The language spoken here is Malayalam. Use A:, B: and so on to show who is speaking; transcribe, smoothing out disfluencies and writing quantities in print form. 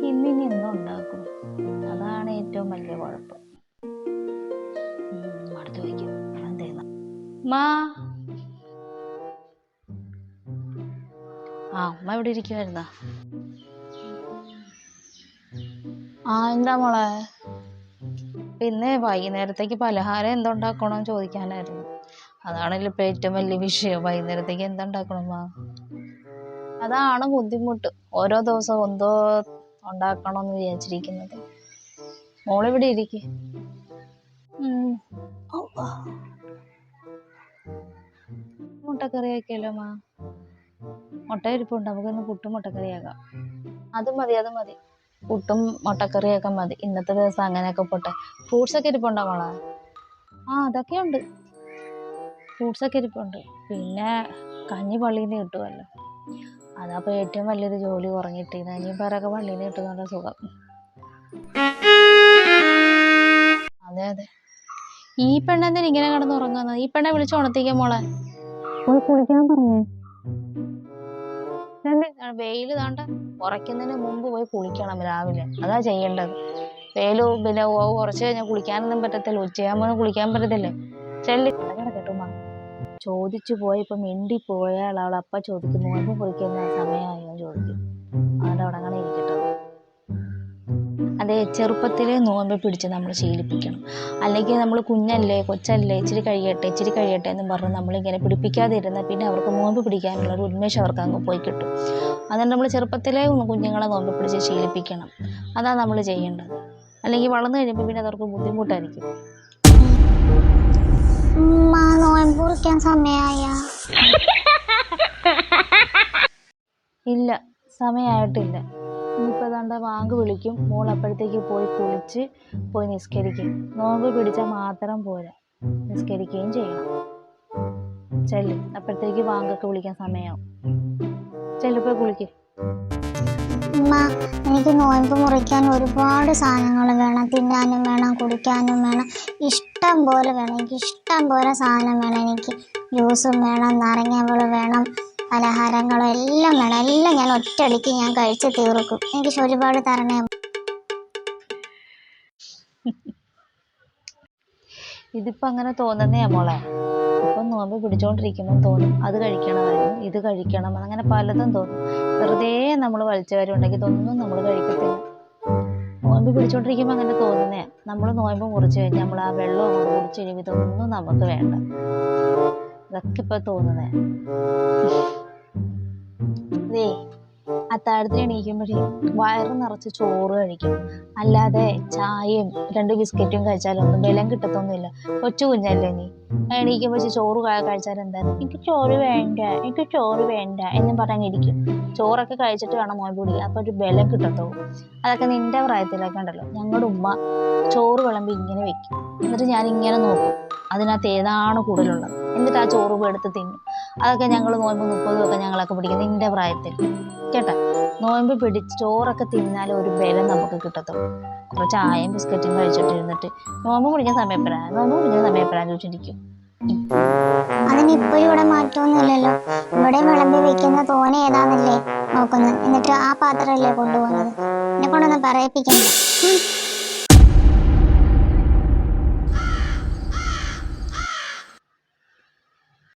A: ഇന്നിനി എന്തോ ഉണ്ടാക്കും, അതാണ് ഏറ്റവും വലിയ കുഴപ്പം. അടുത്ത് വയ്ക്കും എന്തേന്ന് മാ. അമ്മ ഇവിടെ ഇരിക്കുവായിരുന്ന. എന്താ മോളെ? പിന്നെ വൈകുന്നേരത്തേക്ക് പലഹാരം എന്തുണ്ടാക്കണമെന്ന് ചോദിക്കാനായിരുന്നു. അതാണല്ലോ ഇപ്പൊ ഏറ്റവും വലിയ വിഷയം. വൈകുന്നേരത്തേക്ക് എന്തുണ്ടാക്കണം മാ? അതാണ് ബുദ്ധിമുട്ട്. ഓരോ ദിവസവും എന്തോ ഉണ്ടാക്കണമെന്ന് വിചാരിച്ചിരിക്കുന്നത്. മോളിവിടെ ഇരിക്കും. മുട്ടക്കറിയാക്കിയല്ലോ മാ. മുട്ട ഇരിപ്പുണ്ട്, നമുക്കൊന്ന് പുട്ടും മുട്ടക്കറിയാക്കാം. അത് മതി. പുട്ടും മുട്ടക്കറിയൊക്കെ മതി ഇന്നത്തെ ദിവസം. അങ്ങനെയൊക്കെ പോട്ടെ. ഫ്രൂട്ട്സ് ഒക്കെ ഇരിപ്പുണ്ടോ മോളെ? അതൊക്കെ ഉണ്ട്. ഫ്രൂട്ട്സ് ഒക്കെ ഇരിപ്പുണ്ട്. പിന്നെ കഞ്ഞി പള്ളിയിൽ നിന്ന് കിട്ടുമല്ലോ, അതപ്പോൾ ഏറ്റവും വലിയൊരു ജോലി കുറഞ്ഞിട്ട് കഞ്ഞിയും പയറൊക്കെ പള്ളിയിൽ നിന്ന് കിട്ടുന്നുള്ള സുഖം. അതെ. ഈ പെണ്ണെന്തിനാ ഇങ്ങനെ കിടന്ന് ഉറങ്ങുന്നത്? ഈ പെണ്ണെ വിളിച്ച് ഉണർത്തിക്കാൻ മോളെ. കുളിക്കാൻ പറഞ്ഞു. വെയില് താണ്ട ഉറയ്ക്കുന്നതിന് മുമ്പ് പോയി കുളിക്കണം രാവിലെ. അതാ ചെയ്യേണ്ടത്. വെയില് പിന്നെ കുറച്ച് കഴിഞ്ഞാൽ കുളിക്കാനൊന്നും പറ്റത്തില്ല. ഉച്ചയാകുമ്പോൾ കുളിക്കാൻ പറ്റത്തില്ലേ. ചെല്ലി കിടക്കട്ടുമ്മ. ചോദിച്ചു പോയി. ഇപ്പൊ മിണ്ടി പോയാൽ അവൾ അപ്പ ചോദിക്കും നോമ്പ് കുളിക്കുന്ന സമയമായോ ചോദിക്കും. അതുകൊണ്ട് അവിടെ അങ്ങനെ ഇരിക്കട്ടെ. അതെ, ചെറുപ്പത്തിലേ നോമ്പ് പിടിച്ച് നമ്മൾ ശീലിപ്പിക്കണം. അല്ലെങ്കിൽ നമ്മൾ കുഞ്ഞല്ലേ കൊച്ചല്ലേ ഇച്ചിരി കഴിയട്ടെ എന്നും പറഞ്ഞ് നമ്മളിങ്ങനെ പിടിപ്പിക്കാതിരുന്നാൽ പിന്നെ അവർക്ക് നോമ്പ് പിടിക്കാനുള്ള ഒരു ഉന്മേഷം അവർക്ക് അങ്ങ് പോയി കിട്ടും. അതുകൊണ്ട് നമ്മൾ ചെറുപ്പത്തിലേ കുഞ്ഞുങ്ങളെ നോമ്പ് പിടിച്ച് ശീലിപ്പിക്കണം. അതാണ് നമ്മൾ ചെയ്യേണ്ടത്. അല്ലെങ്കിൽ വളർന്നു കഴിയുമ്പോൾ പിന്നെ അതവർക്ക് ബുദ്ധിമുട്ടായിരിക്കും. ഇല്ല, സമയമായിട്ടില്ല. ഇനിയിപ്പോൾ ഏതാണ്ട് ബാങ്ക് വിളിക്കും. മോൾ അപ്പോഴത്തേക്ക് പോയി കുളിച്ച് പോയി നിസ്കരിക്കും. നോമ്പ് പിടിച്ചാൽ മാത്രം പോരാ, നിസ്കരിക്കുകയും ചെയ്യണം. ചെല്ല്, അപ്പോഴത്തേക്ക് ബാങ്കൊക്കെ വിളിക്കാൻ സമയമാവും. ചെല്ലിപ്പോയി കുളിക്കും.
B: എനിക്ക് നോയമ്പ് മുറിക്കാൻ ഒരുപാട് സാധനങ്ങൾ വേണം. തിന്നാനും വേണം, കുടിക്കാനും വേണം, ഇഷ്ടം പോലെ വേണം. എനിക്ക് ഇഷ്ടം പോലെ സാധനം വേണം. എനിക്ക് ജ്യൂസും വേണം, നാരങ്ങാവെള്ളം വേണം, പലഹാരങ്ങളും എല്ലാം വേണം. എല്ലാം ഞാൻ ഒറ്റയടിക്ക് ഞാൻ കഴിച്ച് തീർക്കും. എനിക്ക് ഒരുപാട് തരണേ.
A: ഇതിപ്പോൾ അങ്ങനെ തോന്നുന്നേ മോളെ. ഇപ്പം നോമ്പ് പിടിച്ചോണ്ടിരിക്കുമ്പോൾ തോന്നും അത് കഴിക്കണമായിരുന്നു, ഇത് കഴിക്കണം, അങ്ങനെ പലതും തോന്നും. വെറുതെ നമ്മൾ വലിച്ചവരുണ്ടെങ്കിൽ ഇതൊന്നും നമ്മൾ കഴിക്കത്തില്ല. നോമ്പ് പിടിച്ചോണ്ടിരിക്കുമ്പോൾ അങ്ങനെ തോന്നുന്നേ. നമ്മൾ നോമ്പ് മുറിച്ച് കഴിഞ്ഞാൽ നമ്മൾ ആ വെള്ളം അങ്ങോട്ട് കുടിച്ച് കഴിയുമ്പോൾ ഇതൊന്നും നമുക്ക് വേണ്ട. ഇതൊക്കെ ഇപ്പൊ തോന്നുന്നേ. അതേ, അത്താഴത്തിന് എണീക്കുമ്പോഴേ വയറ് നിറച്ച് ചോറ് കഴിക്കും. അല്ലാതെ ചായയും 2 ബിസ്ക്കറ്റും കഴിച്ചാലൊന്നും ബലം കിട്ടത്തൊന്നുമില്ല. കൊച്ചു കുഞ്ഞല്ലേ നീ. എണീക്കുമ്പോൾ ചോറ് കഴിച്ചാൽ എന്തായാലും എനിക്ക് ചോറ് വേണ്ട എന്നും പറഞ്ഞിരിക്കും. ചോറൊക്കെ കഴിച്ചിട്ട് വേണം നോമ്പ് പിടിക്കാൻ. അപ്പോൾ ഒരു ബലം കിട്ടത്തുള്ളൂ. അതൊക്കെ നിന്റെ പ്രായത്തിലൊക്കെ ഉണ്ടല്ലോ. ഞങ്ങളുടെ ഉമ്മ ചോറ് വിളമ്പി ഇങ്ങനെ വെക്കും. എന്നിട്ട് ഞാൻ ഇങ്ങനെ നോക്കും അതിനകത്ത് ഏതാണ് കൂടുതലുള്ളത്. എന്നിട്ട് ആ ചോറ് എടുത്ത് തിന്നും. അതൊക്കെ ഞങ്ങൾ നോമ്പ് 30 ഒക്കെ ഞങ്ങളൊക്കെ പിടിക്കും നിന്റെ പ്രായത്തിൽ കേട്ടാ. നോമ്പ് പിടിച്ച് ചോറൊക്കെ തിന്നാലും ഒരു ബലം നമുക്ക് കിട്ടത്തുള്ളൂ. കുറച്ച് ചായയും ബിസ്ക്കറ്റും കഴിച്ചിട്ടിരുന്നിട്ട് നോമ്പ് പിടിക്കുന്ന സമയപ്പെടാൻ ചോദിച്ചിരിക്കും.
B: അതിനിപ്പോഴും ഇവിടെ മാറ്റമൊന്നുമില്ലല്ലോ. ഇവിടെ വിളമ്പി വെക്കുന്ന തോനെ ഏതാന്നല്ലേ നോക്കുന്നത്. എന്നിട്ട് ആ പാത്രമല്ലേ കൊണ്ടുപോകുന്നത്. എന്നെ കൊണ്ടൊന്നും പറയിപ്പിക്കണ്ട.